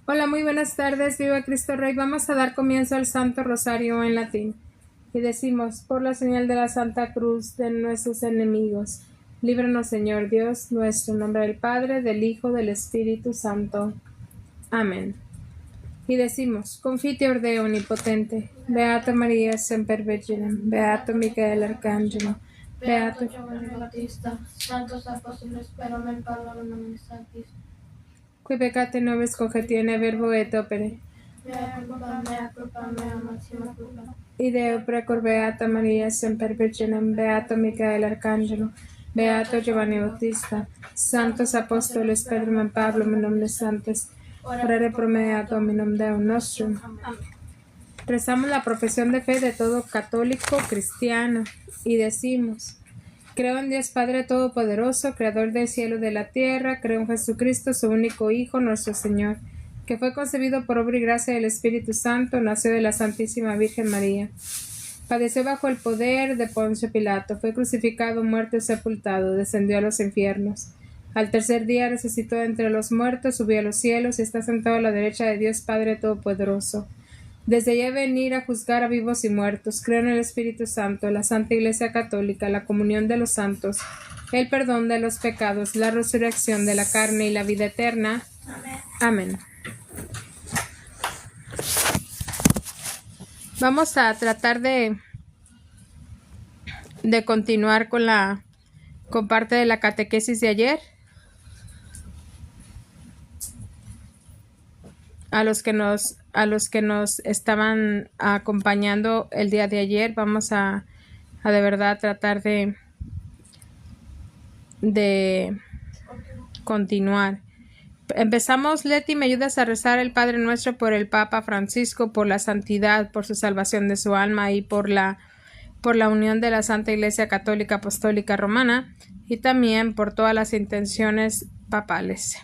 Hola, muy buenas tardes, viva Cristo Rey. Vamos a dar comienzo al Santo Rosario en latín. Y decimos, por la señal de la Santa Cruz de nuestros enemigos, líbranos Señor Dios nuestro, en nombre del Padre, del Hijo, del Espíritu Santo. Amén. Y decimos, confiteor Deo omnipotente, Beata María semper Virginem, Beato Micael Arcangelo, Beato Giovanni Battista, Santos Apóstoles, Speramen Pablo Sanctis. Qui peccate nobis cogetione verbo et opere. Mea culpa, máxima culpa. Ideo precor Beata Maria semper Virginem, Beato Micael Arcangelo, Beato Giovanni Battista, Santos Apóstoles Pedro and Pablo, in nomine Sanctis, orare pro mea Dominum Deum nostrum. Rezamos la profesión de fe de todo católico cristiano y decimos: creo en Dios Padre Todopoderoso, Creador del cielo y de la tierra. Creo en Jesucristo, su único Hijo, nuestro Señor, que fue concebido por obra y gracia del Espíritu Santo, nació de la Santísima Virgen María. Padeció bajo el poder de Poncio Pilato, fue crucificado, muerto y sepultado, descendió a los infiernos. Al tercer día resucitó de entre los muertos, subió a los cielos y está sentado a la derecha de Dios Padre Todopoderoso. Desde allá venir a juzgar a vivos y muertos. Creo en el Espíritu Santo, la Santa Iglesia Católica, la comunión de los santos, el perdón de los pecados, la resurrección de la carne y la vida eterna. Amén. Vamos a tratar de continuar con parte de la catequesis de ayer. A los que nos estaban acompañando el día de ayer, vamos a de verdad tratar de continuar. Empezamos. Leti, ¿me ayudas a rezar el Padre Nuestro por el Papa Francisco, por la santidad, por su salvación de su alma y por la unión de la Santa Iglesia Católica Apostólica Romana, y también por todas las intenciones papales?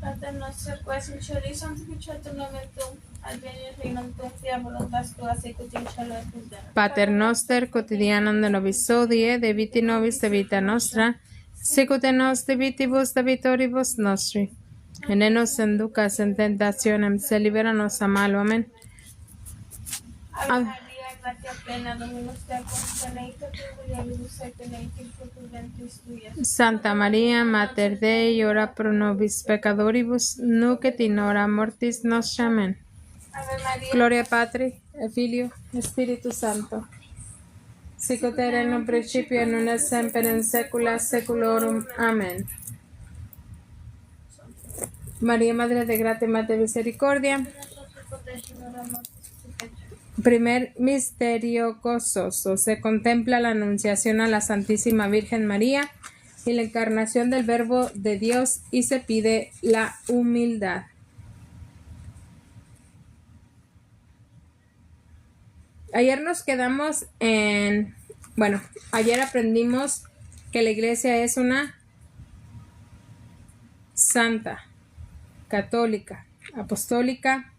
Pater noster, qui es in cieli, sanctificetur nomen tuum, adveniat regnum tuum, fiat voluntas tua sicut in cielo et in terra. Pater noster quotidianum de nobis hodie, debiti nobis de vita nostra, sicut et nos debitibus debitoribus nostri. Et ne nos inducas in tentationem, sed libera nos a malo. Amén. Ave Maria, gratia plena, Dominus tecum, benedicta tu mulieribus et benedictus fructus ventris tui, Iesus. Santa María, Mater Dei, ora pro nobis peccatoribus, nunc et in hora mortis nostra. Amén. Ave Maria, Gloria Patri, et Filio, et Spiritus Sancto. Sicut erat in principio et nunc et semper in saecula saeculorum. Amén. María, Madre de Gracia y Madre de Misericordia. Primer misterio gozoso. Se contempla la anunciación a la Santísima Virgen María y la encarnación del Verbo de Dios, y se pide la humildad. Ayer nos quedamos ayer aprendimos que la Iglesia es una santa, católica, apostólica,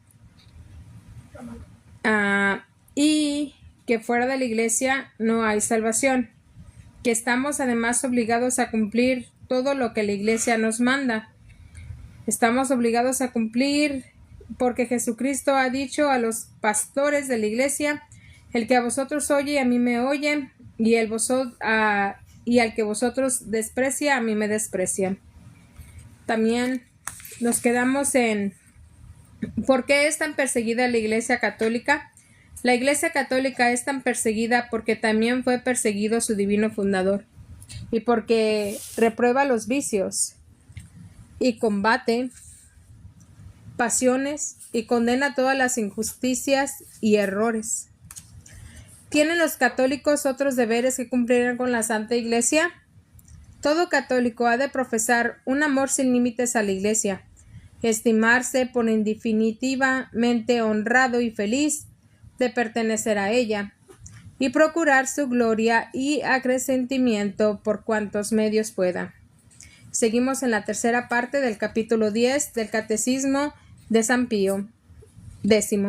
y que fuera de la Iglesia no hay salvación, que estamos además obligados a cumplir todo lo que la Iglesia nos manda. Estamos obligados a cumplir porque Jesucristo ha dicho a los pastores de la Iglesia: el que a vosotros oye, a mí me oye, y al que vosotros desprecia, a mí me desprecia. También nos quedamos en ¿por qué es tan perseguida la Iglesia Católica? La Iglesia Católica es tan perseguida porque también fue perseguido su divino fundador, y porque reprueba los vicios y combate pasiones y condena todas las injusticias y errores. ¿Tienen los católicos otros deberes que cumplir con la Santa Iglesia? Todo católico ha de profesar un amor sin límites a la Iglesia, estimarse por indefinitivamente honrado y feliz de pertenecer a ella, y procurar su gloria y acrecentimiento por cuantos medios pueda. Seguimos en la tercera parte del capítulo 10 del Catecismo de San Pío X,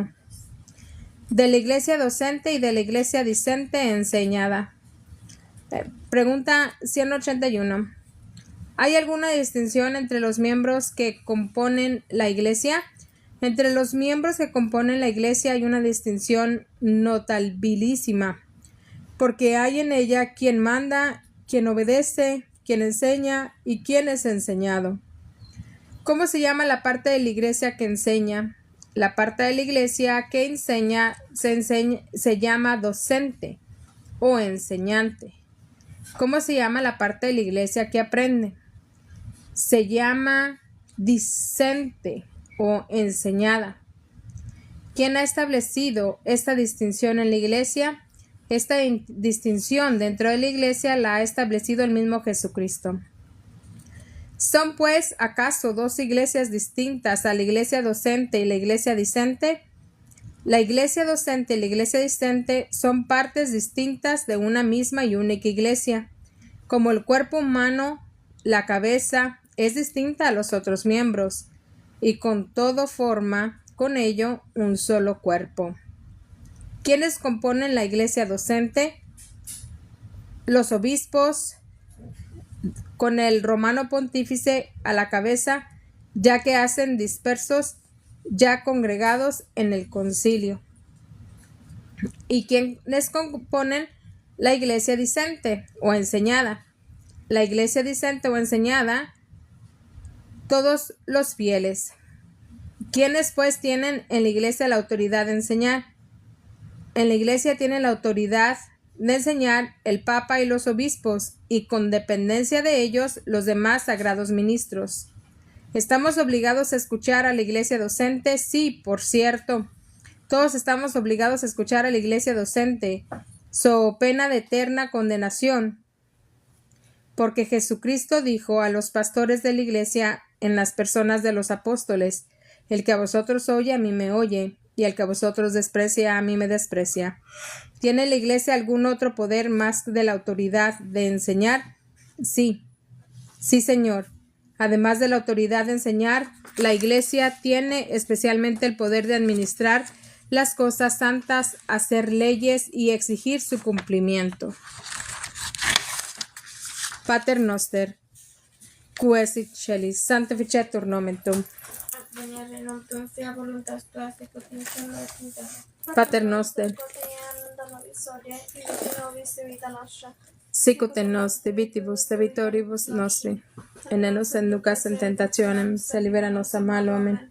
de la Iglesia docente y de la Iglesia discente enseñada. Pregunta 181. ¿Hay alguna distinción entre los miembros que componen la Iglesia? Entre los miembros que componen la Iglesia hay una distinción notabilísima, porque hay en ella quien manda, quien obedece, quien enseña y quien es enseñado. ¿Cómo se llama la parte de la Iglesia que enseña? La parte de la Iglesia que enseña se llama docente o enseñante. ¿Cómo se llama la parte de la Iglesia que aprende? Se llama discente o enseñada. ¿Quién ha establecido esta distinción en la Iglesia? Esta distinción dentro de la Iglesia la ha establecido el mismo Jesucristo. ¿Son pues acaso dos iglesias distintas a la iglesia docente y la iglesia discente? La iglesia docente y la iglesia discente son partes distintas de una misma y única iglesia. Como el cuerpo humano, la cabeza es distinta a los otros miembros, y con todo forma con ello un solo cuerpo. ¿Quiénes componen la iglesia docente? Los obispos, con el romano pontífice a la cabeza, ya que hacen dispersos ya congregados en el concilio. ¿Y quiénes componen la iglesia discente o enseñada? La iglesia discente o enseñada, todos los fieles. ¿Quiénes pues tienen en la iglesia la autoridad de enseñar? En la iglesia tienen la autoridad de enseñar el Papa y los obispos, y con dependencia de ellos los demás sagrados ministros. ¿Estamos obligados a escuchar a la iglesia docente? Sí, por cierto. Todos estamos obligados a escuchar a la iglesia docente, so pena de eterna condenación. Porque Jesucristo dijo a los pastores de la iglesia en las personas de los apóstoles: el que a vosotros oye, a mí me oye, y el que a vosotros desprecia, a mí me desprecia. ¿Tiene la iglesia algún otro poder más de la autoridad de enseñar? Sí, Señor. Además de la autoridad de enseñar, la iglesia tiene especialmente el poder de administrar las cosas santas, hacer leyes y exigir su cumplimiento. Pater noster, qui es in celis, sanctificetur nomen tuum. Adveniat regnum tuum, fiat voluntas tua, sicut in cielo et in terra. Pater noster, Quotidianum da nobis hodie, et dimitte nobis vita nostra, sicut in nos debitibus debitoribus nostri, et ne nos inducas in tentationem, se libera nos a malo. Amen.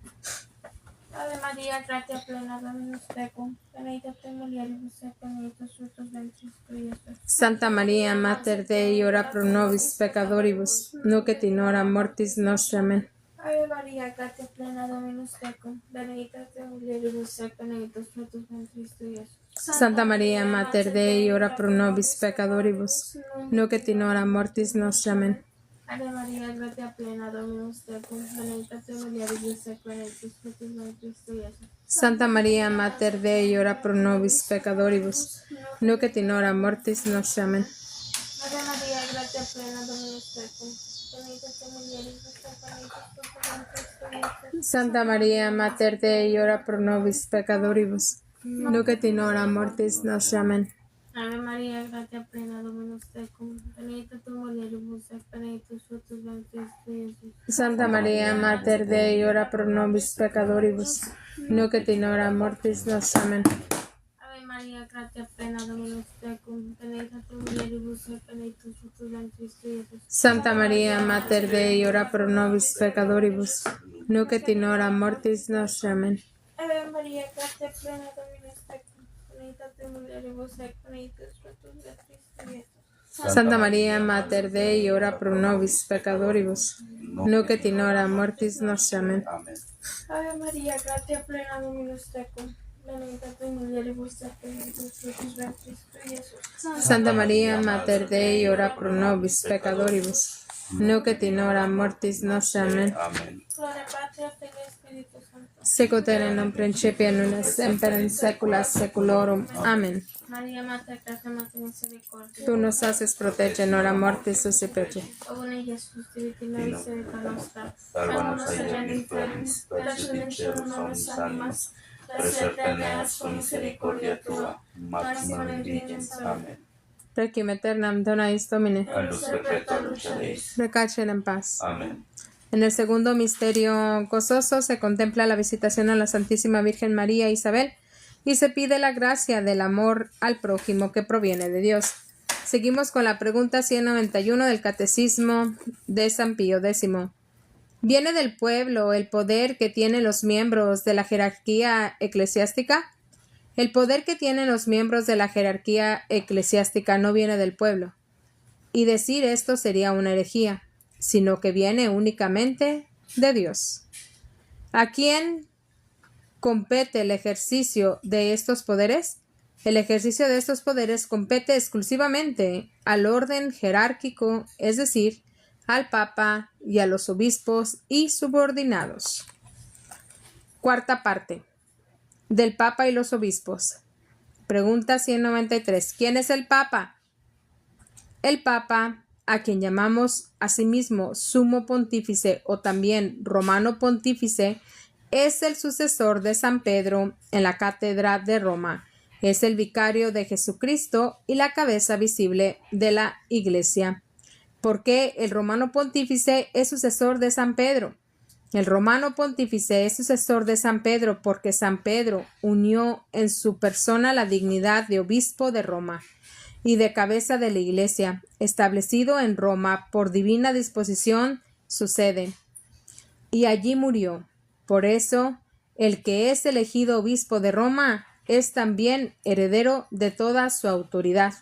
Ave Maria, gratia plena, Dominus tecum, benedicta tui mulieribus et benedictus fructus ventris tui, Iesus. Santa Maria, Mater Dei, ora pro nobis peccatoribus, nunc et in hora mortis nostre. Amen. Ave Maria, gratia plena, Dominus tecum, benedicta tui mulieribus et benedictus fructus ventris tui, Iesus. Santa Maria, Mater Dei, ora pro nobis peccatoribus, nunc et in hora mortis nostre. Amen. Ave Maria, gratia plena, Dominus tecum, benedicta tui mulieribus et benedictus fructus ventris tui, Iesus. Santa Maria, Mater Dei, ora pro nobis peccatoribus, nunc et in hora mortis nostre. Amen. Ave Maria, gratia plena, Dominus tecum, benedicta tui mulieribus et benedictus fructus ventris tui, Iesus. Santa Maria, Mater Dei, ora pro nobis peccatoribus, nunc et in hora mortis nostre. Amen. Ave Maria, gratia plena, Dominus tecum, benedicta tui mulieribus et benedictus fructus ventris tui, Iesus. Santa Maria, Mater Dei, ora pro nobis peccatoribus, nunc et in hora mortis nostre. Amen. Ave Maria, gratia plena, Dominus tecum, benedicta tui mulieribus et benedictus fructus ventris tui, Iesus. Santa Maria, Mater Dei, ora pro nobis peccatoribus, nunc et in hora mortis nostre. Amen. Ave Maria, gratia plena, Dominus tecum, benedicta tui mulieribus et benedictus fructus ventris tui, Iesus. Santa Maria, Mater Dei, ora pro nobis peccatoribus, nunc et in hora mortis nostre. Amen. Ave Maria, gratia plena, Dominus tecum, benedicta tui mulieribus et benedictus fructus ventris tui, Iesus. Santa Maria, Mater Dei, ora pro nobis peccatoribus, nunc et in hora mortis nostre. Amen. Gloria Patria, Filii et Spiritus Sancto. Sicut erat in principio et nunc et semper in saecula saeculorum. Amen. Maria, Mater Gratia, Mater Misericordia. Tu nos haces protege en hora mortis suscipetur. O bone Iesus, diviti nobis et vita nostra. Salvanos agente infermis, peracem in cielo nobis animas, preserve meas con misericordia tua, maxima indulgens. Amen. Requiem aeternam dona eis Domine. A luz perpetua lucha Deis. Recachen en paz. Amén. En el segundo misterio gozoso se contempla la visitación a la Santísima Virgen María Isabel y se pide la gracia del amor al prójimo que proviene de Dios. Seguimos con la pregunta 191 del Catecismo de San Pío X. ¿Viene del pueblo el poder que tienen los miembros de la jerarquía eclesiástica? El poder que tienen los miembros de la jerarquía eclesiástica no viene del pueblo, y decir esto sería una herejía, sino que viene únicamente de Dios. ¿A quién compete el ejercicio de estos poderes? El ejercicio de estos poderes compete exclusivamente al orden jerárquico, es decir, al Papa y a los obispos y subordinados. Cuarta parte. Del Papa y los obispos. Pregunta 193. ¿Quién es el Papa? El Papa, a quien llamamos asimismo Sumo Pontífice o también Romano Pontífice, es el sucesor de San Pedro en la Cátedra de Roma. Es el vicario de Jesucristo y la cabeza visible de la Iglesia. ¿Por qué el Romano Pontífice es sucesor de San Pedro? El Romano Pontífice es sucesor de San Pedro porque San Pedro unió en su persona la dignidad de obispo de Roma y de cabeza de la Iglesia, establecido en Roma por divina disposición su sede, y allí murió. Por eso, el que es elegido obispo de Roma es también heredero de toda su autoridad,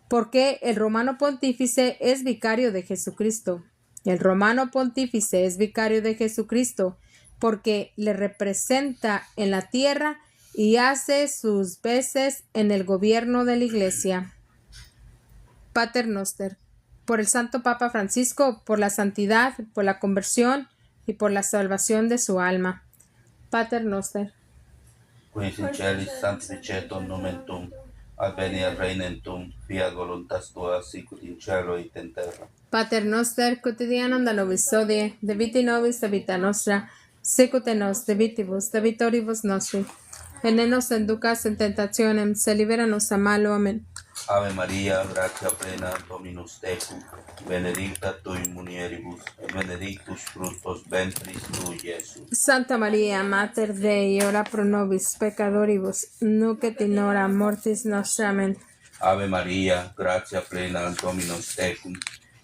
porque el Romano Pontífice es vicario de Jesucristo. El Romano Pontífice es vicario de Jesucristo porque le representa en la tierra y hace sus veces en el gobierno de la Iglesia. Pater Noster, por el Santo Papa Francisco, por la santidad, por la conversión y por la salvación de su alma. Pater Noster. Qui in celis sanctificetur nomen tuum, adveniat regnum tuum, fiat voluntas tua sicut in cielo et in terra. Pater Noster, quotidianum da nobis hodie, debiti nobis de vita nostra, sicut et nos debitibus, debitoribus nostri. Et ne nos inducas in tentationem, se libera nos a malo. Amén. Ave Maria, gratia plena, Dominus tecum, benedicta tui mulieribus, et benedictus fructus ventris tui, Iesus. Santa Maria, Mater Dei, ora pro nobis peccatoribus, nunc et in hora mortis nostra. Amén. Ave Maria, gratia plena, Dominus tecum,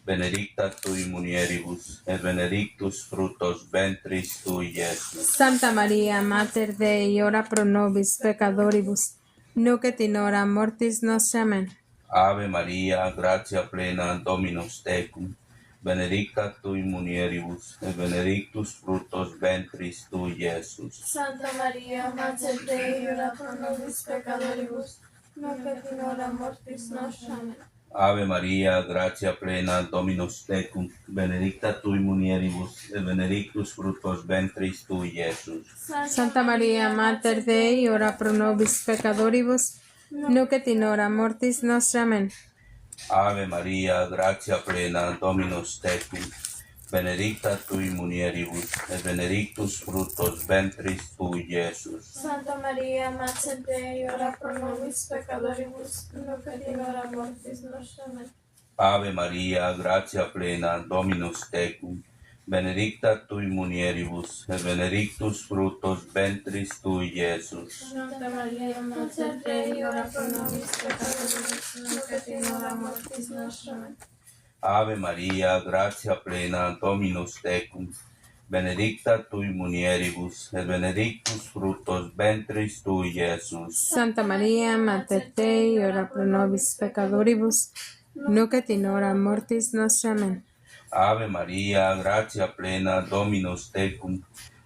benedicta tui mulieribus, et benedictus fructus ventris tui, Iesus. Santa Maria, Mater Dei, ora pro nobis peccatoribus, nunc et in hora mortis nostra. Amén. Ave Maria, gratia plena, Dominus tecum, benedicta tui mulieribus, et benedictus fructus ventris tui, Iesus. Santa Maria, Mater Dei, ora pro nobis peccatoribus, nunc et in hora mortis nostra. Amén. Ave Maria, gratia plena, Dominus tecum, benedicta tui mulieribus, et benedictus fructus ventris tui, Iesus. Santa Maria, Mater Dei, ora pro nobis peccatoribus, nunc et in hora mortis nostra. Amén. Ave Maria, gratia plena, Dominus tecum, benedicta tui mulieribus, et benedictus fructus ventris tui, Iesus. Santa Maria, Mater Dei, ora pro nobis peccatoribus, nunc et in hora mortis nostra. Amén. Ave Maria, gratia plena, Dominus tecum, benedicta tui mulieribus, et benedictus fructus ventris tui, Iesus. Santa Maria, Mater Dei, ora pro nobis peccatoribus, nunc et in hora mortis nostra. Amén. Ave Maria, gratia plena, Dominus tecum, benedicta tui mulieribus, et benedictus fructus ventris tui, Iesus. Santa Maria, Mater Dei, ora pro nobis peccatoribus, nunc et in hora mortis nostra. Amén. Ave Maria, gratia plena, Dominus tecum,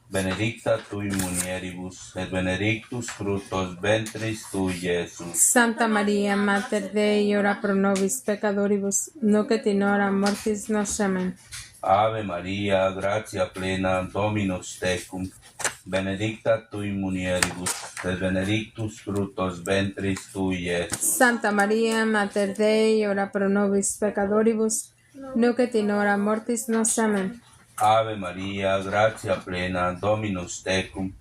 benedicta tui mulieribus, et benedictus fructus ventris tui, Iesus. Santa Maria, Mater Dei, ora pro nobis peccatoribus, nunc et in hora mortis nostra. Amén. Ave Maria, gratia plena, Dominus tecum, benedicta tui mulieribus, et benedictus fructus ventris tui, Iesus. Santa Maria, Mater Dei, ora pro nobis peccatoribus, nunc et in hora mortis nostra. Amén. Ave Maria, gratia plena, Dominus tecum,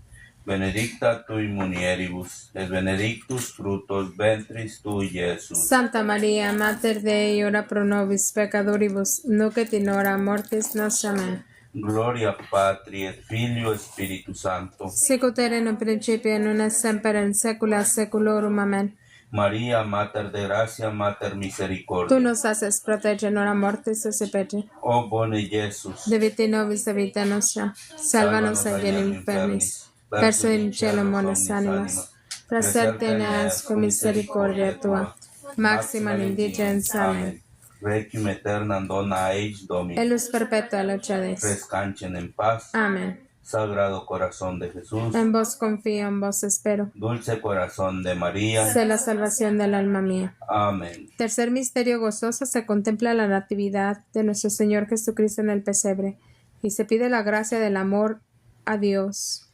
benedicta tui mulieribus, et benedictus fructus ventris tui, Iesus. Santa Maria, Mater Dei, ora pro nobis peccatoribus, nunc et in hora mortis nostra. Amén. Gloria Patri et Filio Spiritus Sancto. Sicut erat in principio, nun et semper, in saecula saeculorum. Amén. María, Mater de Gracia, Mater Tú Misericordia. nos haces proteger en hora mortis et pece. Oh bone Jesus, De vita nobis de vita nostra, salvanos agiem infermis, verso in cielo mones animas, preserte neas con misericordia tua, maxima indigens. Amén. Requiem aeternam dona eis Domini. Elus perpetua lucedes. Descansen en paz. Amén. Sagrado Corazón de Jesús. En vos confío, en vos espero. Dulce Corazón de María. Sé la salvación del alma mía. Amén. Tercer misterio gozoso, se contempla la natividad de nuestro Señor Jesucristo en el pesebre y se pide la gracia del amor a Dios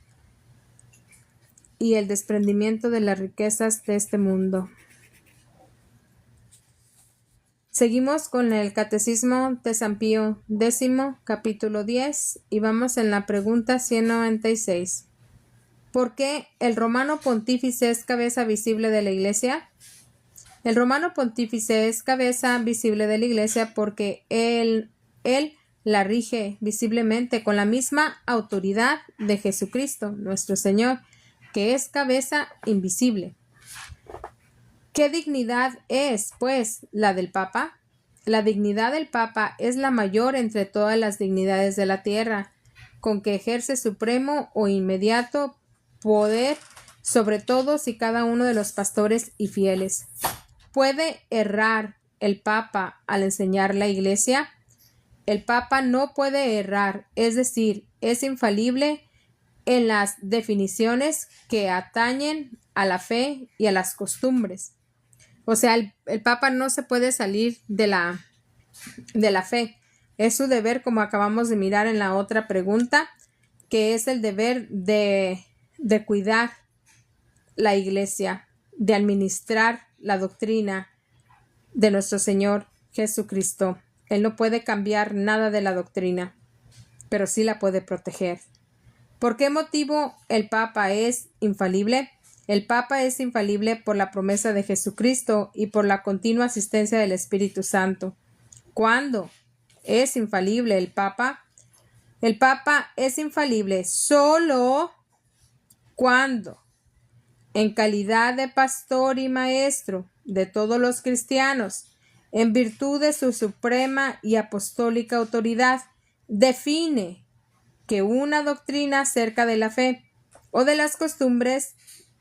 y el desprendimiento de las riquezas de este mundo. Seguimos con el Catecismo de San Pío X, capítulo 10, y vamos en la pregunta 196. ¿Por qué el romano pontífice es cabeza visible de la Iglesia? El romano pontífice es cabeza visible de la Iglesia porque él la rige visiblemente con la misma autoridad de Jesucristo, nuestro Señor, que es cabeza invisible. ¿Qué dignidad es, pues, la del Papa? La dignidad del Papa es la mayor entre todas las dignidades de la tierra, con que ejerce supremo o inmediato poder sobre todos y cada uno de los pastores y fieles. ¿Puede errar el Papa al enseñar la Iglesia? El Papa no puede errar, es decir, es infalible en las definiciones que atañen a la fe y a las costumbres. O sea, el Papa no se puede salir de la fe. Es su deber, como acabamos de mirar en la otra pregunta, que es el deber de cuidar la Iglesia, de administrar la doctrina de nuestro Señor Jesucristo. Él no puede cambiar nada de la doctrina, pero sí la puede proteger. ¿Por qué motivo el Papa es infalible? El Papa es infalible por la promesa de Jesucristo y por la continua asistencia del Espíritu Santo. ¿Cuándo es infalible el Papa? El Papa es infalible solo cuando, en calidad de pastor y maestro de todos los cristianos, en virtud de su suprema y apostólica autoridad, define que una doctrina acerca de la fe o de las costumbres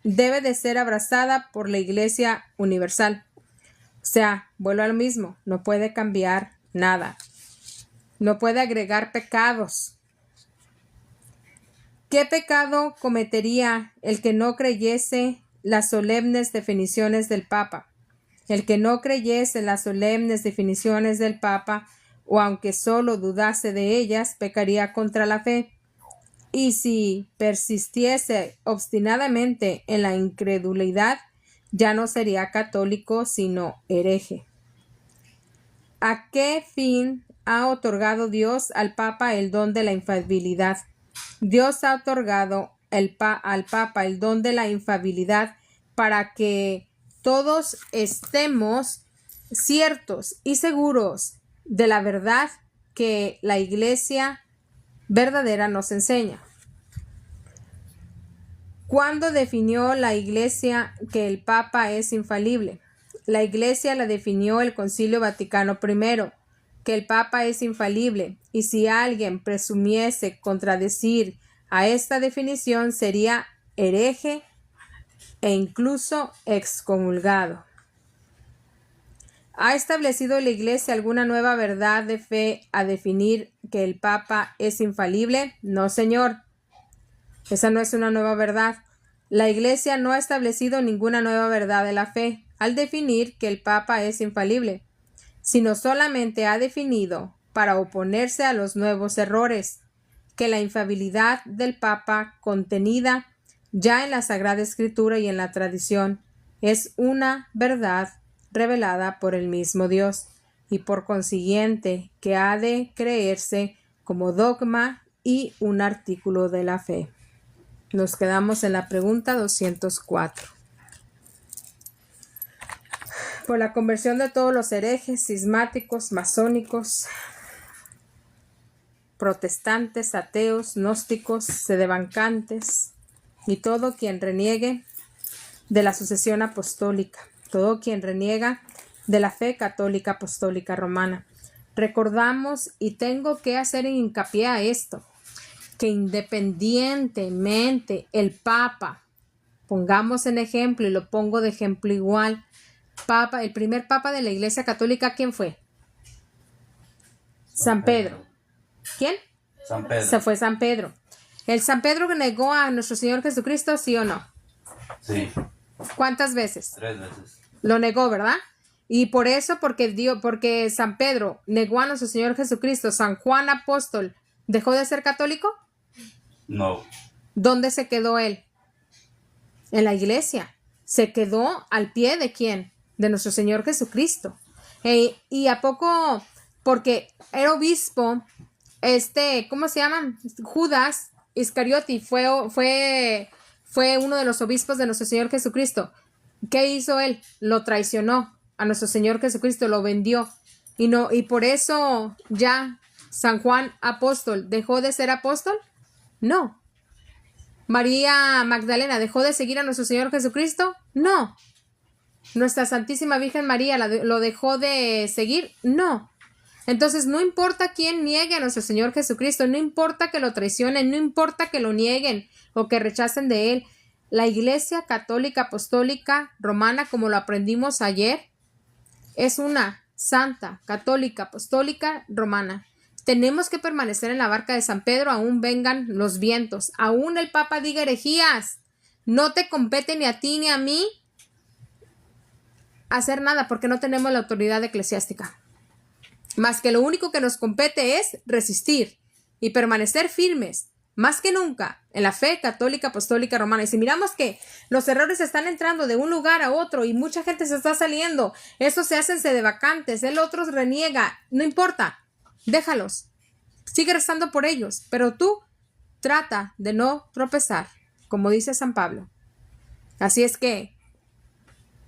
debe de ser abrazada por la Iglesia universal. O sea, vuelvo a lo mismo, no puede cambiar nada. No puede agregar pecados. ¿Qué pecado cometería el que no creyese las solemnes definiciones del Papa? El que no creyese las solemnes definiciones del Papa, o aunque solo dudase de ellas, pecaría contra la fe. Y si persistiese obstinadamente en la incredulidad, ya no sería católico, sino hereje. ¿A qué fin ha otorgado Dios al Papa el don de la infalibilidad? Dios ha otorgado al Papa el don de la infalibilidad para que todos estemos ciertos y seguros de la verdad que la Iglesia verdadera nos enseña. ¿Cuándo definió la Iglesia que el Papa es infalible? La Iglesia la definió el Concilio Vaticano I, que el Papa es infalible, y si alguien presumiese contradecir a esta definición sería hereje e incluso excomulgado. ¿Ha establecido la Iglesia alguna nueva verdad de fe a definir que el Papa es infalible? No, señor. Esa no es una nueva verdad. La Iglesia no ha establecido ninguna nueva verdad de la fe al definir que el Papa es infalible, sino solamente ha definido, para oponerse a los nuevos errores, que la infalibilidad del Papa contenida ya en la Sagrada Escritura y en la tradición es una verdad revelada por el mismo Dios y por consiguiente que ha de creerse como dogma y un artículo de la fe. Nos quedamos en la pregunta 204. Por la conversión de todos los herejes, cismáticos, masónicos, protestantes, ateos, gnósticos, sedevancantes y todo quien reniegue de la sucesión apostólica, todo quien reniega de la fe católica apostólica romana. Recordamos, y tengo que hacer hincapié a esto, que independientemente el Papa, pongamos en ejemplo, y lo pongo de ejemplo igual, Papa, el primer Papa de la Iglesia Católica, ¿quién fue? San Pedro. ¿Quién? San Pedro. Se fue San Pedro. ¿El San Pedro negó a nuestro Señor Jesucristo, sí o no? Sí, ¿Cuántas veces? 3 veces. Lo negó, ¿verdad? Y por eso, porque San Pedro negó a nuestro Señor Jesucristo, San Juan Apóstol, ¿dejó de ser católico? No. ¿Dónde se quedó él? En la iglesia. Se quedó al pie de ¿quién? De nuestro Señor Jesucristo. Y a poco, porque era obispo, ¿cómo se llama? Judas Iscariote fue uno de los obispos de nuestro Señor Jesucristo. ¿Qué hizo él? Lo traicionó a nuestro Señor Jesucristo, lo vendió. Y por eso ya San Juan Apóstol dejó de ser apóstol. No. María Magdalena dejó de seguir a nuestro Señor Jesucristo. No. Nuestra Santísima Virgen María lo dejó de seguir. No. Entonces no importa quién niegue a nuestro Señor Jesucristo, no importa que lo traicionen, no importa que lo nieguen o que rechacen de él. La Iglesia Católica Apostólica Romana, como lo aprendimos ayer, es una santa, católica, apostólica, romana. Tenemos que permanecer en la barca de San Pedro, aún vengan los vientos, aún el Papa diga herejías. No te compete ni a ti ni a mí hacer nada, porque no tenemos la autoridad eclesiástica. Más que lo único que nos compete es resistir y permanecer firmes, más que nunca, en la fe católica apostólica romana. Y si miramos que los errores están entrando de un lugar a otro y mucha gente se está saliendo, estos se hacen sedevacantes, el otro reniega, no importa, déjalos, sigue rezando por ellos, pero tú trata de no tropezar, como dice San Pablo. Así es que,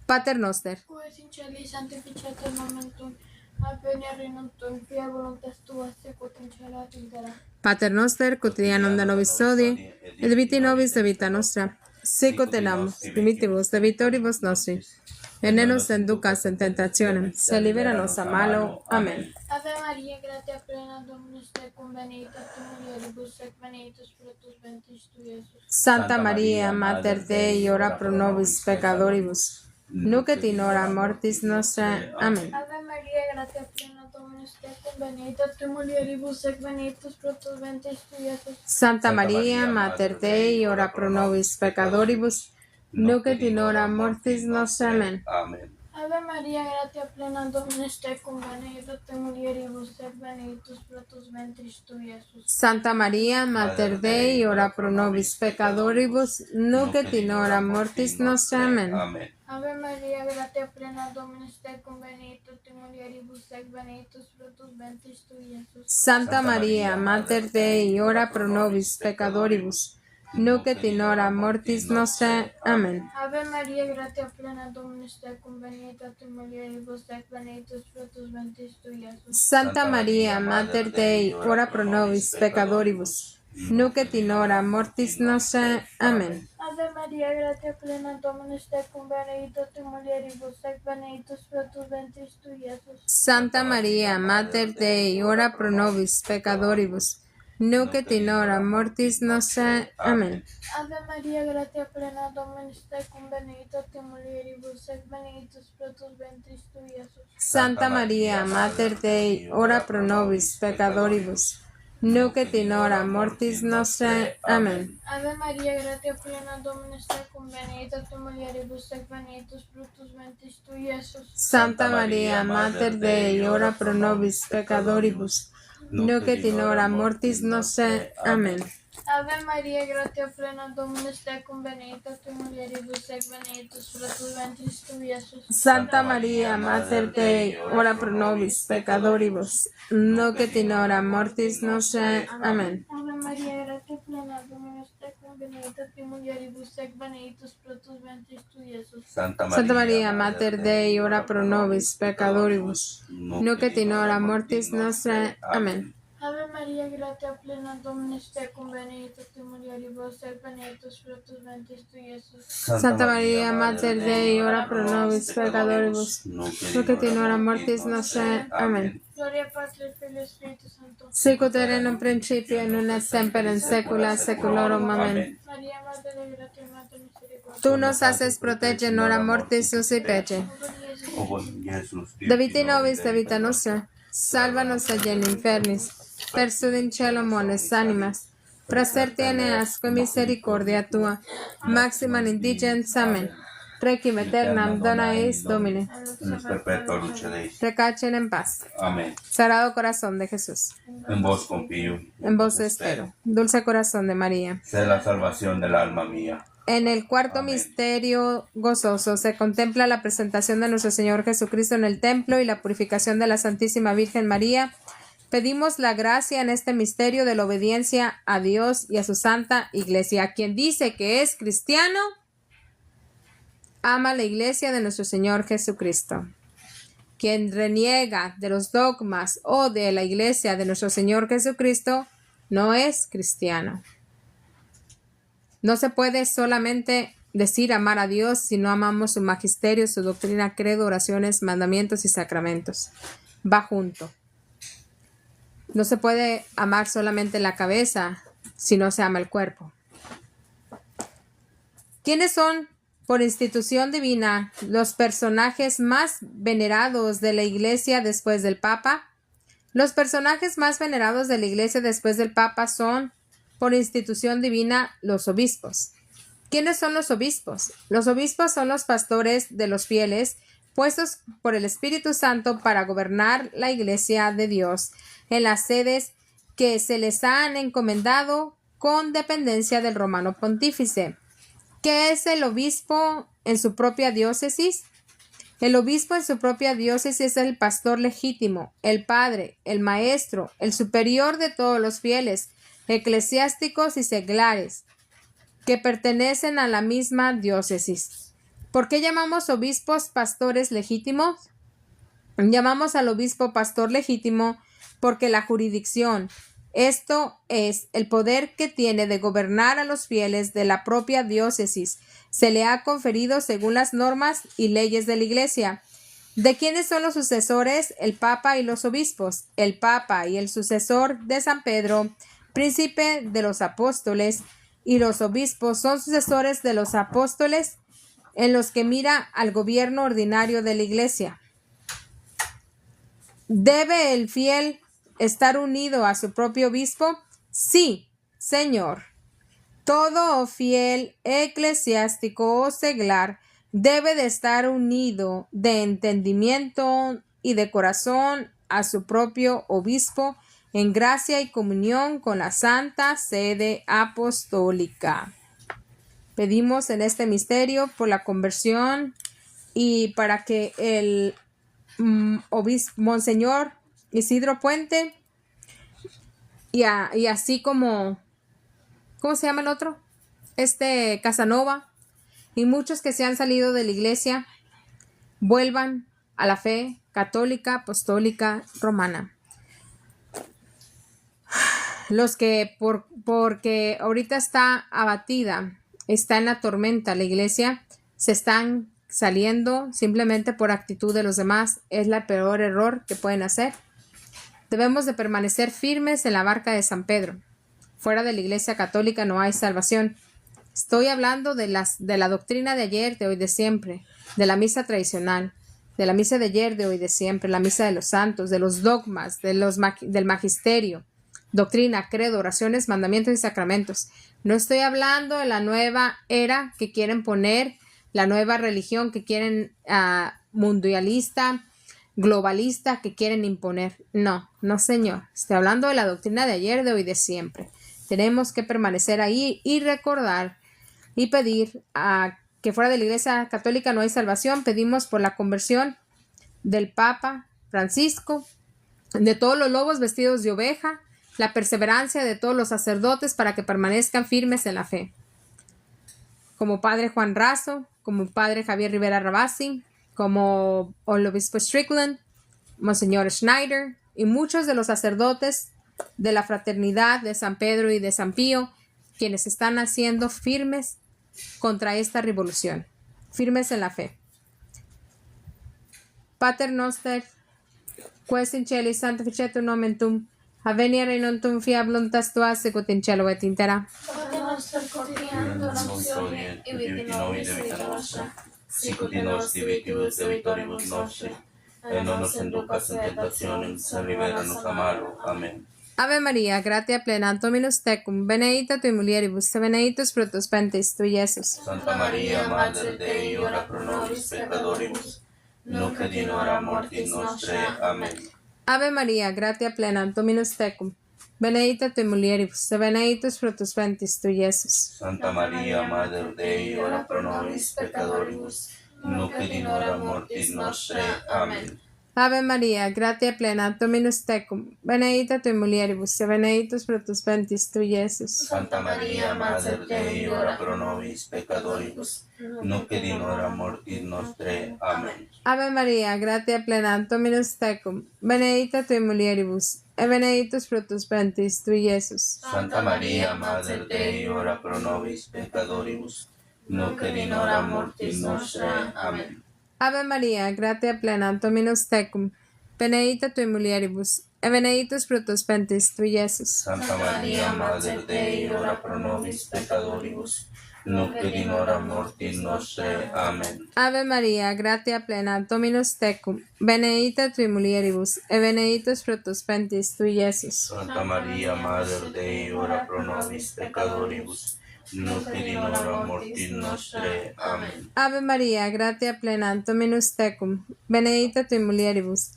Pater Noster, Quod in celi sanctificetur nomen tuum, adveniat regnum tuum, fiat voluntas tua, sicut in cielo et in terra. Pater Noster, quotidianum da nobis hodie, et viti nobis de vita nostra, sicut et namus, dimittivus de vitoribus nostris, et ne nos inducas in tentationem, se liberanos a malo. Amén. Ave Maria, gratia plena, Dominus tecum, benedicta tu mulieribus, et benedictus fructus ventris tui, Iesus. Santa María, Mater Dei, ora pro nobis peccatoribus, nunc et in hora mortis nostra. Amén. Ave Maria, gratia plena, Dominus tecum, benedicta tu mulieribus, et benedictus fructus ventris tui, Iesus. Santa María, Mater Dei, ora pro nobis peccatoribus, nunc et in hora mortis nostra. Amén. Amén. Ave Maria, gratia plena, Dominus tecum, benedicta tu mulieribus, et benedictus fructus ventris tui, Iesus. Santa María, Mater Dei, ora pro nobis peccatoribus, nunc et in hora mortis nostra. Amén. Amén. Ave Maria, gratia plena, Dominus tecum, benedicta tu mulieribus, et benedictus fructus ventris tui, Iesus. Santa María, Mater Dei, ora pro nobis peccatoribus, nunc et in hora mortis nostra. Amén. Ave Maria, gratia plena, Dominus tecum, benedicta tu mulieribus, et benedictus fructus ventris tui, Iesus. Santa María, Mater Dei, ora pro nobis peccatoribus, nunc et in hora mortis nostra. Amén. Ave Maria, gratia plena, Dominus tecum, benedicta tu mulieribus, et benedictus fructus ventris tui, Iesus. Santa María, Mater Dei, ora pro nobis peccatoribus, nunc et in hora mortis nostra. Amén. Ave Maria, gratia plena, Dominus tecum, benedicta tu mulieribus, et benedictus fructus ventris tui, Iesus. Santa María, Mater Dei, ora pro nobis peccatoribus, nunc et in hora mortis nostra. Amén. Ave Maria, gratia plena, Dominus tecum, benedicta tu mulieribus, et benedictus fructus ventris tui, Iesus. Santa María, Mater Dei, ora pro nobis peccatoribus, nunc et in hora mortis nostra. Amén. Ave Maria, gratia plena, Dominus tecum, benedicta tu mulieribus, et benedictus fructus ventris tui, Iesus. Santa María, Mater Dei, ora pro nobis peccatoribus, nunc et in hora mortis nostra. Amén. Ave Maria, gratia plena, Dominus tecum, benedicta tu mulieribus, et benedictus fructus ventris tui, Iesus. Santa María, Mater Dei, ora pro nobis peccatoribus, nunc et in hora mortis nostra. Amén. Ave María, gratia plena, Dominus tecum, benedicta tu mulieribus, et benedictus fructus ventris tui, Iesus. Santa María, Mater Dei, ora pro nobis peccatoribus, nunc et in hora mortis nostre. Amén. Gloria Patri, Filii, Spiritus Sancto. Sicut erat in un principio, nun et semper in saecula saeculorum. Amén. María, Madre de gratia, Mater misericordia. Tú nos haces proteger in hora mortis susi pece. O bon Iesus, De vita nobis, de vita nostra, salvanos agli infernis, persud in cielo mones animas, praeserti eneas cum misericordia tua, maxima indigens. Amen. Requiem aeternam dona eis Domine, luz perpetua luce Dei. recachen en paz. Amén. Sagrado corazón de Jesús, En vos confío. en vos espero. Dulce corazón de María. Sé la salvación del alma mía. En el cuarto Amén. misterio gozoso se contempla la presentación de nuestro Señor Jesucristo en el templo y la purificación de la Santísima Virgen María. Pedimos la gracia en este misterio de la obediencia a Dios y a su Santa Iglesia. Quien dice que es cristiano, ama la Iglesia de nuestro Señor Jesucristo. Quien reniega de los dogmas o de la Iglesia de nuestro Señor Jesucristo, no es cristiano. No se puede solamente decir amar a Dios si no amamos su magisterio, su doctrina, credo, oraciones, mandamientos y sacramentos. Va junto. No se puede amar solamente la cabeza si no se ama el cuerpo. ¿Quiénes son, por institución divina, los personajes más venerados de la Iglesia después del Papa? Los personajes más venerados de la Iglesia después del Papa son, por institución divina, los obispos. ¿Quiénes son los obispos? Los obispos son los pastores de los fieles, puestos por el Espíritu Santo para gobernar la Iglesia de Dios en las sedes que se les han encomendado con dependencia del Romano Pontífice. ¿Qué es el obispo en su propia diócesis? El obispo en su propia diócesis es el pastor legítimo, el padre, el maestro, el superior de todos los fieles, eclesiásticos y seglares, que pertenecen a la misma diócesis. ¿Por qué llamamos obispos pastores legítimos? Llamamos al obispo pastor legítimo porque la jurisdicción, esto es, el poder que tiene de gobernar a los fieles de la propia diócesis, se le ha conferido según las normas y leyes de la Iglesia. ¿De quiénes son los sucesores? El Papa y los obispos. El Papa y el sucesor de San Pedro, príncipe de los apóstoles, y los obispos son sucesores de los apóstoles en los que mira al gobierno ordinario de la Iglesia. ¿Debe el fiel estar unido a su propio obispo? Sí, Señor. Todo fiel eclesiástico o seglar debe de estar unido de entendimiento y de corazón a su propio obispo en gracia y comunión con la Santa Sede Apostólica. Pedimos en este misterio por la conversión y para que el obispo Monseñor Isidro Puente y así como, ¿cómo se llama el otro? Casanova y muchos que se han salido de la Iglesia vuelvan a la fe católica, apostólica, romana. Los que porque ahorita está abatida, está en la tormenta la Iglesia, se están saliendo simplemente por actitud de los demás. Es el peor error que pueden hacer. Debemos de permanecer firmes en la barca de San Pedro. Fuera de la Iglesia católica no hay salvación. Estoy hablando de la doctrina de ayer, de hoy, de siempre, de la misa tradicional, de la misa de ayer, de hoy, de siempre, la misa de los santos, de los dogmas, del magisterio, doctrina, credo, oraciones, mandamientos y sacramentos. No estoy hablando de la nueva era que quieren poner, la nueva religión que quieren mundialista, globalista que quieren imponer. No, señor. Estoy hablando de la doctrina de ayer, de hoy, de siempre. Tenemos que permanecer ahí y recordar y pedir que fuera de la Iglesia católica no hay salvación. Pedimos por la conversión del Papa Francisco, de todos los lobos vestidos de oveja, la perseverancia de todos los sacerdotes para que permanezcan firmes en la fe. Como Padre Juan Razo, como Padre Javier Rivera Rabasi, como el obispo Strickland, Monseñor Schneider y muchos de los sacerdotes de la fraternidad de San Pedro y de San Pío, quienes están haciendo firmes contra esta revolución, firmes en la fe. Pater noster, quaes in celis sanctificetur nomen tuum, avenia regnum tuum, fiat voluntas tua, sicut in cielo et in terra. Pane nostrum quotidianum da nobis hodie, et dimitti nobis vita nostra, sicut in nos divitibus debitoribus nostri, et non nos inducas in tentationem, sed libera-nos a malo. Amen. Ave Maria, gratia plena, Dominus tecum, benedicta tui mulieribus, et benedictus fructus ventris tui, Iesus. Santa Maria, Mater Dei, ora pro nobis peccatoribus, nunc et in hora mortis nostrae. Amen. Ave Maria, gratia plena, Dominus tecum, benedicta tui mulieribus, et benedictus fructus ventris tui, Iesus. Santa Maria, Mater Dei, ora pro nobis peccatoribus, nunc et in hora mortis nostrae. Amen. Ave Maria, gratia plena, Dominus tecum, benedicta tui mulieribus, et benedictus fructus ventris tui, Iesus. Santa Maria, Mater Dei, ora pro nobis peccatoribus, nunc et in hora mortis nostrae. Amen. Ave Maria, gratia plena, Dominus tecum, benedicta tui mulieribus, et benedictus fructus ventris tui, Iesus. Santa Maria, Mater Dei, ora pro nobis peccatoribus, nunc et in hora mortis nostrae. Amen. Ave Maria, gratia plena, Dominus tecum, benedicta tui mulieribus, et benedictus fructus ventris tui, Iesus. Santa Maria, Mater Dei, ora pro nobis peccatoribus, nunc et in hora mortis nostrae. Amen. Ave Maria, gratia plena, Dominus tecum, benedicta tui mulieribus, et benedictus fructus ventris tui, Iesus. Santa Maria, Mater Dei, ora pro nobis peccatoribus, nunc et in hora mortis nostrae. Amen. Ave Maria, gratia plena, Dominus tecum, benedicta tui mulieribus,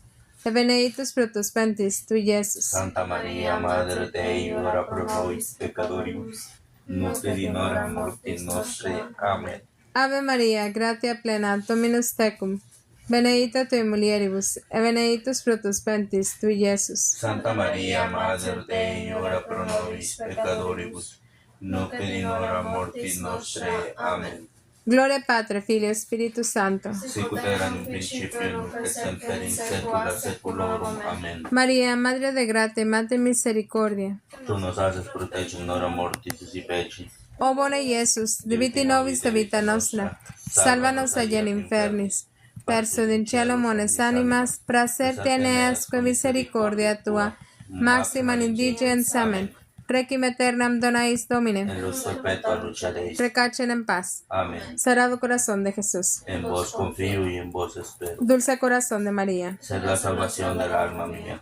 et benedictus fructus ventris tui, Iesus. Santa Maria, Mater Dei, ora pro nobis peccatoribus, nunc et in hora mortis nostrae. Amen. Ave Maria, gratia plena, Dominus tecum, benedicta tui mulieribus, et benedictus fructus ventris tui, Iesus. Santa Maria, Mater Dei, ora pro nobis peccatoribus, nunc et in hora mortis nostrae. Amen. Gloria Patri, Filio, Spiritus Sancto. Sicut erat in principio, nunc et semper in saecula saeculorum. Amen. Maria, Madre de gratia y Madre de misericordia. Tu nos haces protegere in hora mortis si peci. O bone Iesus, diviti nobis de vita nostra, salvanos allá in infernis, perso in cielo mones animas, pracer teneas que misericordia tua, maxima indigens. Amen. Requiem aeternam dona eis Domine. En luz perpetua lucharéis. Recachen en paz. Amén. Sagrado Corazón de Jesús. En vos confío y en vos espero. Dulce Corazón de María. Sed la salvación del alma mía.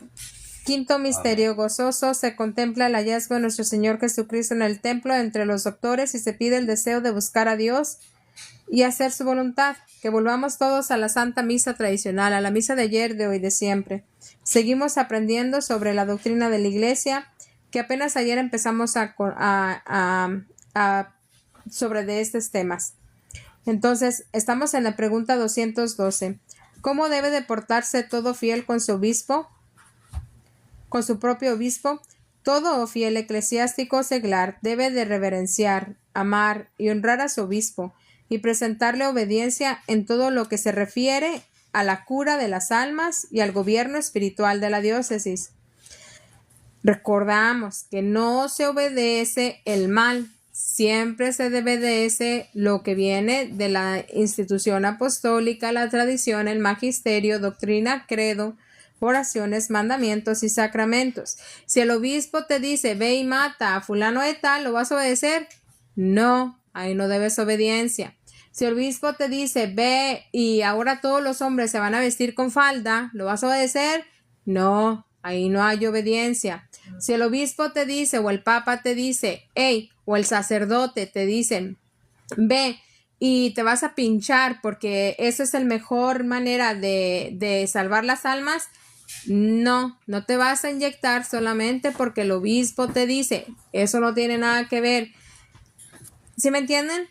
Quinto misterio gozoso, se contempla el hallazgo de nuestro Señor Jesucristo en el templo entre los doctores y se pide el deseo de buscar a Dios y hacer su voluntad. Que volvamos todos a la Santa Misa tradicional, a la misa de ayer, de hoy, de siempre. Seguimos aprendiendo sobre la doctrina de la Iglesia, que apenas ayer empezamos sobre de estos temas. Entonces, estamos en la pregunta 212. ¿Cómo debe de portarse todo fiel con su obispo? Con su propio obispo. Todo fiel eclesiástico seglar debe de reverenciar, amar y honrar a su obispo y presentarle obediencia en todo lo que se refiere a la cura de las almas y al gobierno espiritual de la diócesis. Recordamos que no se obedece el mal, siempre se obedece lo que viene de la institución apostólica, la tradición, el magisterio, doctrina, credo, oraciones, mandamientos y sacramentos. Si el obispo te dice, ve y mata a fulano de tal, ¿lo vas a obedecer? No, ahí no debes obediencia. Si el obispo te dice, ve y ahora todos los hombres se van a vestir con falda, ¿lo vas a obedecer? No, ahí no hay obediencia. Si el obispo te dice o el papa te dice, hey, o el sacerdote te dicen, ve y te vas a pinchar porque esa es la mejor manera de salvar las almas, no te vas a inyectar solamente porque el obispo te dice. Eso no tiene nada que ver. ¿Sí me entienden?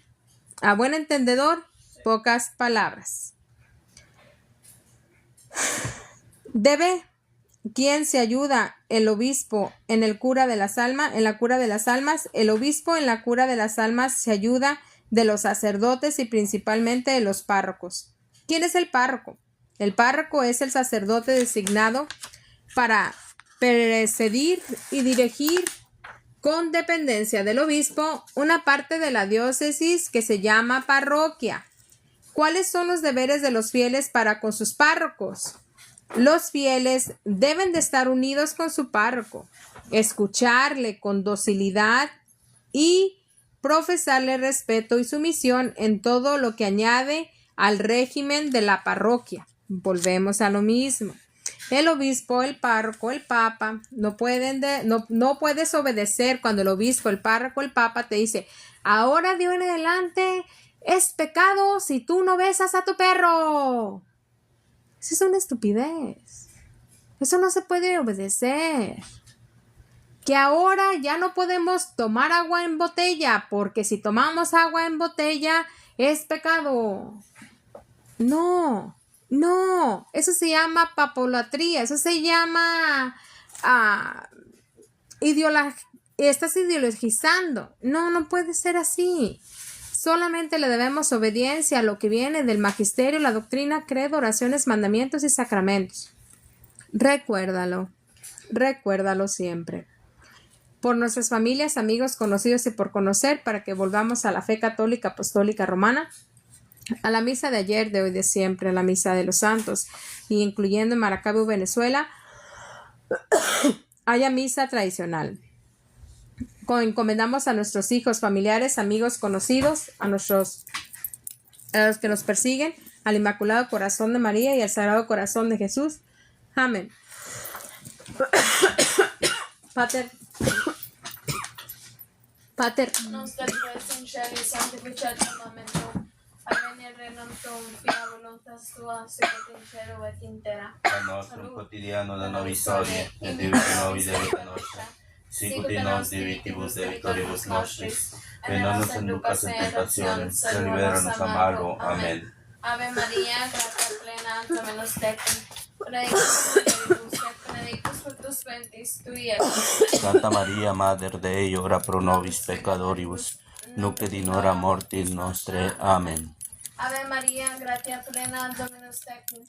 A buen entendedor, pocas palabras. ¿Quién se ayuda? El obispo en el cura de las almas, en la cura de las almas. El obispo en la cura de las almas se ayuda de los sacerdotes y principalmente de los párrocos. ¿Quién es el párroco? El párroco es el sacerdote designado para presidir y dirigir con dependencia del obispo una parte de la diócesis que se llama parroquia. ¿Cuáles son los deberes de los fieles para con sus párrocos? Los fieles deben de estar unidos con su párroco, escucharle con docilidad y profesarle respeto y sumisión en todo lo que añade al régimen de la parroquia. Volvemos a lo mismo. El obispo, el párroco, el papa, no puedes obedecer cuando el obispo, el párroco, el papa te dice, ahora de hoy en adelante es pecado si tú no besas a tu perro. Eso es una estupidez. Eso no se puede obedecer. Que ahora ya no podemos tomar agua en botella, porque si tomamos agua en botella es pecado. No, eso se llama papolatría, eso se llama estás ideologizando. No puede ser así. Solamente le debemos obediencia a lo que viene del magisterio, la doctrina, credo, oraciones, mandamientos y sacramentos. Recuérdalo siempre. Por nuestras familias, amigos, conocidos y por conocer, para que volvamos a la fe católica, apostólica, romana, a la misa de ayer, de hoy, de siempre, a la misa de los santos, y incluyendo en Maracaibo, Venezuela, haya misa tradicional. Encomendamos a nuestros hijos, familiares, amigos, conocidos, a los que nos persiguen, al Inmaculado Corazón de María y al Sagrado Corazón de Jesús. Amén. Pater. Nostra qui es in cieli, sanctificetur nomen tuum. Adveniat regnum tuum, fiat voluntas tua, sicut in cielo et in terra. Pan nostrum quotidiano da nobis hodie, et dimitte nobis debita nostra, sicut in nos divitibus debitoribus nostris, et non nos inducas in tentationem, sed libera nos a malo. Amen. Ave Maria, gratia plena, Dominus tecum, benedictus fructus ventris tui, Iesus. Santa Maria, Mater Dei, ora pro nobis peccatoribus, nunc et in hora mortis nostre. Amen. Ave Maria, gratia plena, Dominus tecum,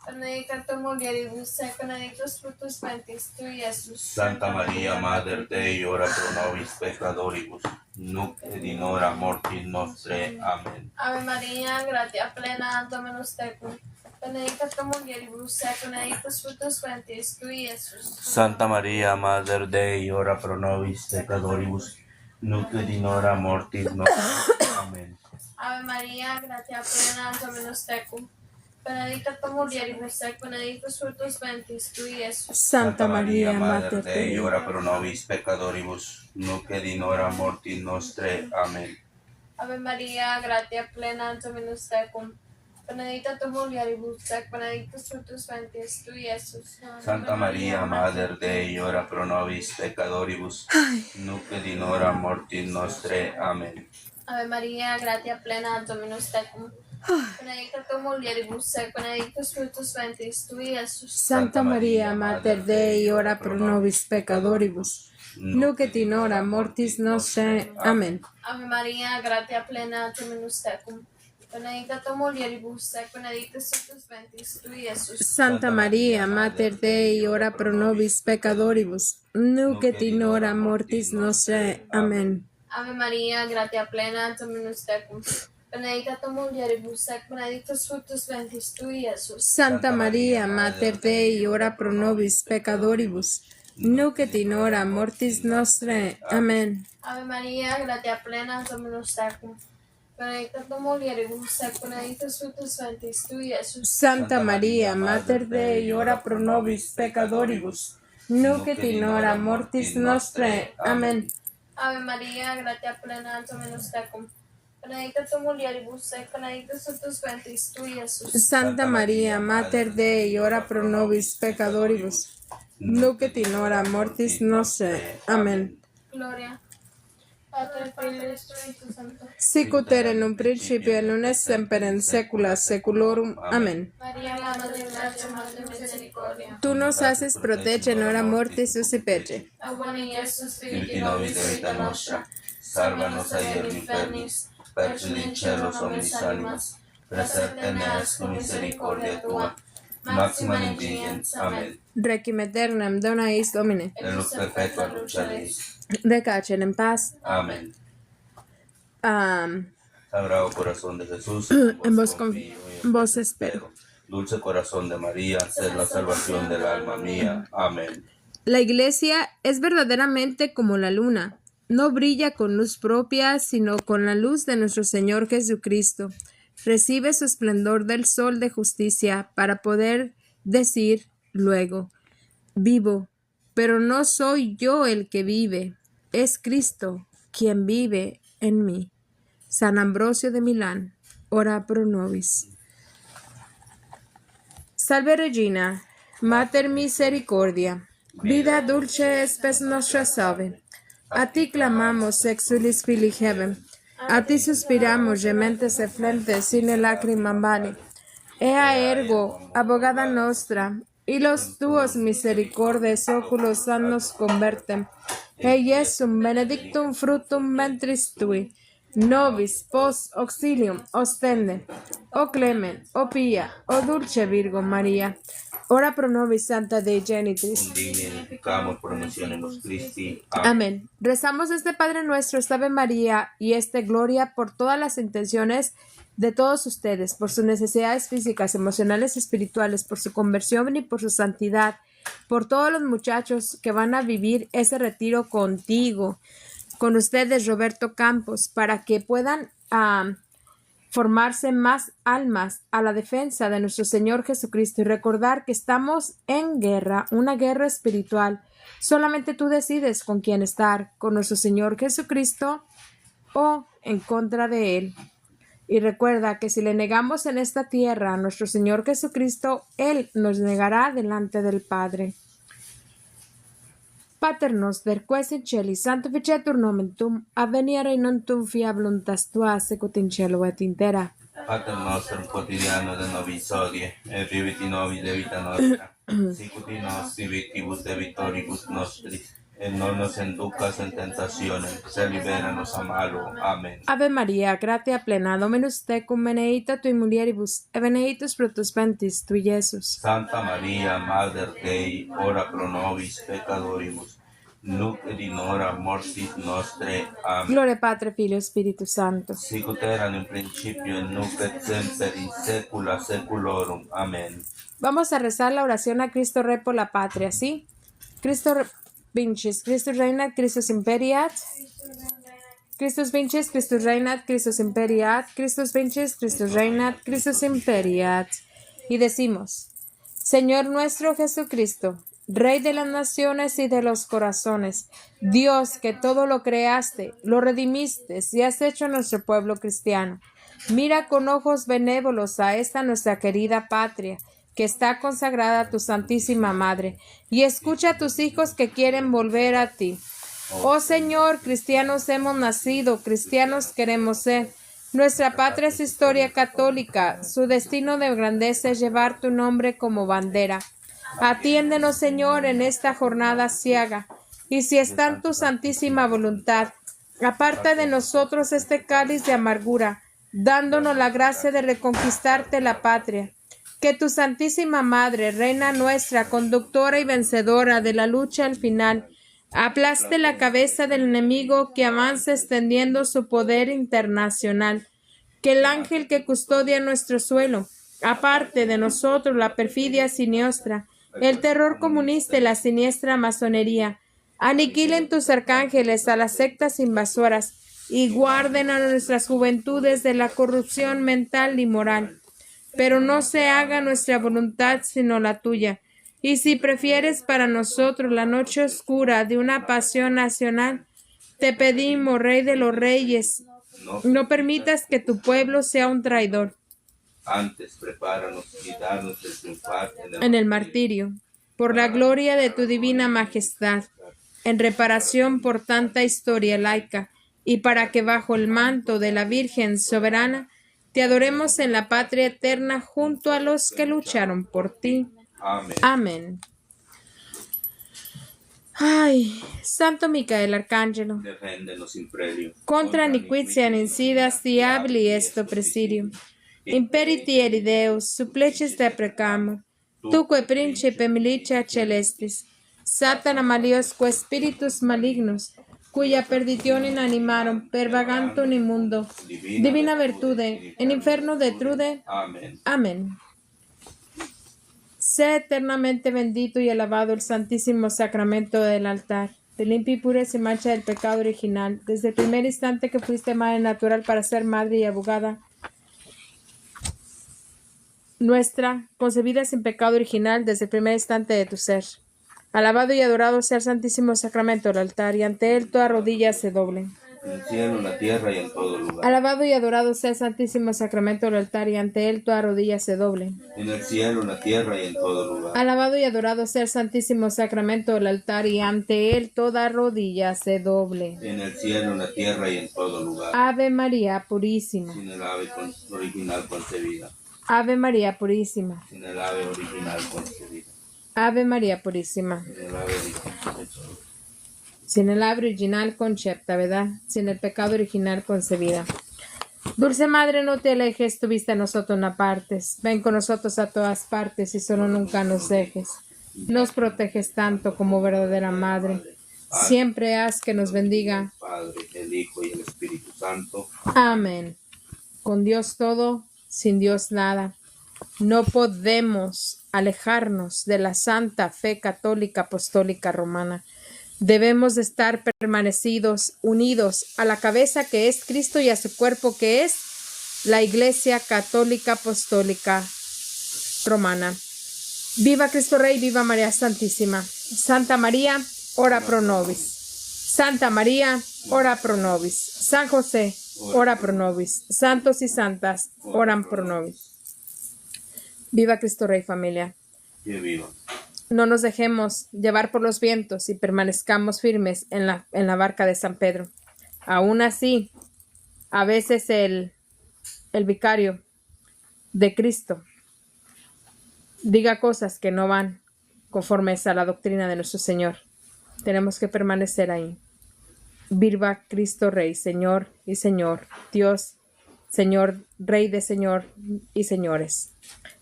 benedicta tu mulieribus, et benedictus fructus ventris tui, Iesus. Santa Maria, Mater Dei, ora pro nobis peccatoribus, nunc et in hora mortis nostre. Amen. Ave Maria, gratia plena, Dominus tecum, benedicta tu mulieribus, et benedictus fructus ventris tui, Iesus. Santa Maria, Mater Dei, ora pro nobis peccatoribus, nunc et in hora mortis nostre. Amen. Ave Maria, gratia plena, Dominus tecum, benedicta tu mulieribus, et benedictus fructus ventris tui, Iesus. Santa Maria, Mater Dei, ora pro nobis peccatoribus, nunc et in hora mortis nostre. Amen. Ave Maria, gratia plena, Dominus tecum, benedicta tu mulieribus, et benedictus fructus ventris tui, Iesus. Santa Maria, Mater Dei, ora pro nobis peccatoribus, nunc et in hora mortis nostre. Amen. Ave Maria, gratia plena, Dominus tecum, benedicta tu mulieribus, et benedictus fructus ventris tui, Iesus. Santa Maria, Mater Dei, ora pro nobis peccatoribus, nunc et in hora mortis nostre. Amen. Ave Maria, gratia plena, Dominus tecum, benedicta tu mulieribus, et benedictus fructus ventris tui, Iesus. Santa Maria, Mater Dei, ora pro nobis peccatoribus, nunc et in hora mortis nostre. Amen. Ave Maria, gratia plena, Dominus tecum, benedicta tu mulieribus, et benedictus fructus ventris tui, Iesus. Santa Maria, Mater Dei, ora pro nobis peccatoribus, nunc et in hora mortis nostre. Amen. Ave Maria, gratia plena, Dominus tecum, benedicta tu mulieribus, et benedictus fructus ventris tui, Iesus. Santa Maria, Mater Dei, ora pro nobis peccatoribus, nunc et in hora mortis nostre. Amen. Ave Maria, gratia plena, Dominus tecum, benedicta tu mulieribus, et benedictus fructus ventris tui, Iesus. Santa Maria, Mater Dei, ora pro nobis peccatoribus, nunc et in hora mortis nostre. Amen. Gloria Patri, Filii, Spiritus Sancto. Sicut erat in un principio et nunc et semper in saecula saeculorum. Amen. Maria, Madre de Gracia, Madre de Misericordia. Tú nos haces proteger en hora mortis suscipete. A boni Iesus, Spiriti Spiriti nobis nobis, vita nostra, salvanos aer infernis, perciuli in cielo omnis animas, presertene con misericordia tua. maxima indigens. Amen. Requiem aeternam dona eis Domine. En luz perpetua lucharéis. Descansen en paz. Amén. Am, Sagrado corazón de Jesús, en vos confío y en vos espero. Dulce corazón de María, sed la salvación del alma mía. Amén. La Iglesia es verdaderamente como la luna. No brilla con luz propia, sino con la luz de nuestro Señor Jesucristo. Recibe su esplendor del sol de justicia para poder decir luego, vivo, pero no soy yo el que vive, es Cristo quien vive en mí. San Ambrosio de Milán, ora pro nobis. Salve Regina, Mater Misericordia, vida dulce spes nostra salve. A ti clamamos, exulis filii Heaven, a ti suspiramos, gementes e flentes, sine lacrimam vani. Ea ergo, abogada nostra, y los tuos misericordes oculos nos convertem. E Iesum benedictum fructum ventris tui, nobis pos auxilium ostende. O Clemen, o Pia, o Dulce Virgo María, ora pro nobis Santa Dei Genitrix. Dignificamos promocionemos Christi. Amén. Rezamos este Padre Nuestro, esta Ave María y este Gloria por todas las intenciones de todos ustedes, por sus necesidades físicas, emocionales, espirituales, por su conversión y por su santidad, por todos los muchachos que van a vivir ese retiro contigo, con ustedes, Roberto Campos, para que puedan formarse más almas a la defensa de nuestro Señor Jesucristo y recordar que estamos en guerra, una guerra espiritual. Solamente tú decides con quién estar, con nuestro Señor Jesucristo o en contra de Él. Y recuerda que si le negamos en esta tierra a nuestro Señor Jesucristo, Él nos negará delante del Padre. Pater noster, quae in celis, sanctificetur nomen tuum, adveniat regnum tuum, fiat voluntas tua, secut in cielo et in terra. Pater nostrum quotidiano de nobis hodie, et viviti nobis de vita nostra, sicut in nos divitibus debitoribus nostris, et non nos inducas en tentationem, sed libera-nos a malo. Amén. Ave Maria, gratia plena, Dominus tecum, benedicta tui mulieribus, et benedictus fructus ventris tui, Iesus. Santa Maria, Mater Dei, ora pro nobis peccatoribus, nunc et in hora mortis nostre. Amén. Gloria Patri, Filio, Spiritus Sancto. Sicut erat in principio, et nunc et semper in saecula saeculorum. Amén. Vamos a rezar la oración a Cristo Rey por la patria, ¿sí? Cristo Vincis, Christus reinat, Christus imperiat. Christus Vincis, Christus reinat, Christus imperiat. Christus Vincis, Christus reinat, Christus imperiat. Y decimos, Señor nuestro Jesucristo, Rey de las naciones y de los corazones, Dios que todo lo creaste, lo redimiste y has hecho nuestro pueblo cristiano. Mira con ojos benévolos a esta nuestra querida patria, que está consagrada a tu Santísima Madre, y escucha a tus hijos que quieren volver a ti. Oh Señor, cristianos hemos nacido, cristianos queremos ser. Nuestra patria es historia católica, su destino de grandeza es llevar tu nombre como bandera. Atiéndenos, Señor, en esta jornada ciega, y si está en tu santísima voluntad, aparta de nosotros este cáliz de amargura, dándonos la gracia de reconquistarte la patria. Que tu Santísima Madre, Reina nuestra, conductora y vencedora de la lucha al final, aplaste la cabeza del enemigo que avanza extendiendo su poder internacional. Que el ángel que custodia nuestro suelo, aparte de nosotros la perfidia siniestra, el terror comunista y la siniestra masonería. Aniquilen tus arcángeles a las sectas invasoras y guarden a nuestras juventudes de la corrupción mental y moral. Pero no se haga nuestra voluntad sino la tuya. Y si prefieres para nosotros la noche oscura de una pasión nacional, te pedimos, Rey de los Reyes, no permitas que tu pueblo sea un traidor. Antes, prepáranos y danos el triunfar En el martirio, por la gloria de tu divina majestad, en reparación por tanta historia laica, y para que bajo el manto de la Virgen soberana, te adoremos en la patria eterna junto a los que lucharon por ti. Amén. Amén. Ay, Santo Micael Arcángelo, Deféndenos imperio. contra nequitiam incidas diaboli est presidium. Imperiti eri Deus, supplices te precamur. tuque principe milicia celestis, Satana maliosque spiritus malignos, cuya perdición inanimaron, per vagantum in mundo, divina virtude, en inferno detrude. Amén. Amén. Sea eternamente bendito y alabado el santísimo sacramento del altar. Te limpia y pura sin mancha del pecado original, desde el primer instante que fuiste madre natural para ser madre y abogada nuestra, concebida sin pecado original desde el primer instante de tu ser. Alabado y adorado sea el santísimo sacramento del altar, y ante él toda rodilla se doble. En el cielo, en la tierra y en todo lugar. Alabado y adorado sea el santísimo sacramento del altar, y ante él toda rodilla se doble. En el cielo, en la tierra y en todo lugar. Alabado y adorado sea el santísimo sacramento del altar, y ante él toda rodilla se doble. En el cielo, en la tierra y en todo lugar. Ave María purísima. Sin el ave original concebida. Ave María purísima. Sin el ave original concebida. Ave María purísima. Sin el ave original. Sin el ave original concepta, ¿verdad? Sin el pecado original concebida. Dulce Madre, no te alejes, tu vista a nosotros no apartes. Ven con nosotros a todas partes y solo nunca nos dejes. Nos proteges tanto como verdadera Madre. Siempre haz que nos bendiga. El Padre, el Hijo y el Espíritu Santo. Amén. Con Dios todo, sin Dios nada. No podemos alejarnos de la santa fe católica apostólica romana. Debemos de estar permanecidos, unidos a la cabeza que es Cristo y a su cuerpo que es la Iglesia Católica Apostólica Romana. Viva Cristo Rey, viva María Santísima. Santa María, ora pro nobis. Santa María, ora pro nobis. San José, ora pro nobis. Santos y santas, oran pro nobis. Viva Cristo Rey, familia. Que viva. No nos dejemos llevar por los vientos y permanezcamos firmes en la barca de San Pedro. Aún así, a veces el vicario de Cristo diga cosas que no van conformes a la doctrina de nuestro Señor. Tenemos que permanecer ahí. Viva Cristo Rey, Señor y Señor, Dios, Señor, Rey de Señor y señores.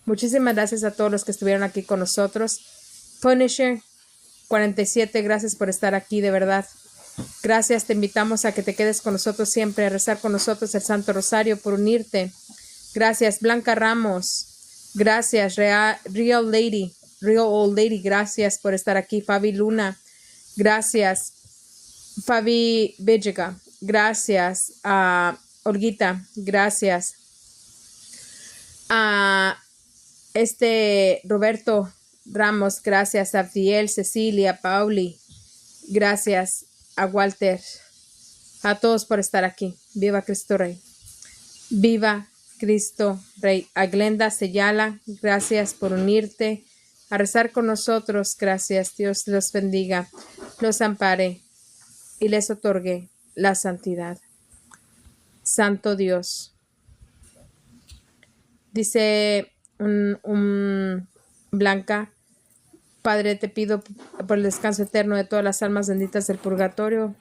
Muchísimas gracias a todos los que estuvieron aquí con nosotros. Punisher 47, gracias por estar aquí, de verdad. Gracias, te invitamos a que te quedes con nosotros siempre, a rezar con nosotros el Santo Rosario, por unirte. Gracias, Blanca Ramos. Gracias, Real Old Lady, gracias por estar aquí. Fabi Luna, gracias. Fabi Villega, gracias. Olguita, gracias. Roberto Ramos, gracias. Abdiel, Cecilia, Pauli, gracias. A Walter, a todos por estar aquí. Viva Cristo Rey. Viva Cristo Rey. A Glenda Sellala, gracias por unirte a rezar con nosotros. Gracias. Dios los bendiga, los ampare y les otorgue la santidad. Santo Dios. Dice Blanca: Padre, te pido por el descanso eterno de todas las almas benditas del purgatorio,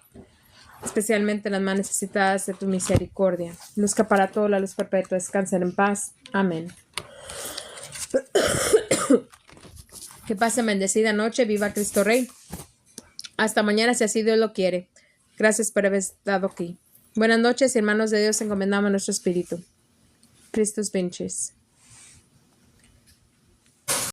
especialmente las más necesitadas de tu misericordia. Luzca para todo la luz perpetua, descansen en paz. Amén. Que pase bendecida noche. Viva Cristo Rey. Hasta mañana, si así Dios lo quiere. Gracias por haber estado aquí. Buenas noches, hermanos de Dios, encomendamos nuestro espíritu. Christus Vincis.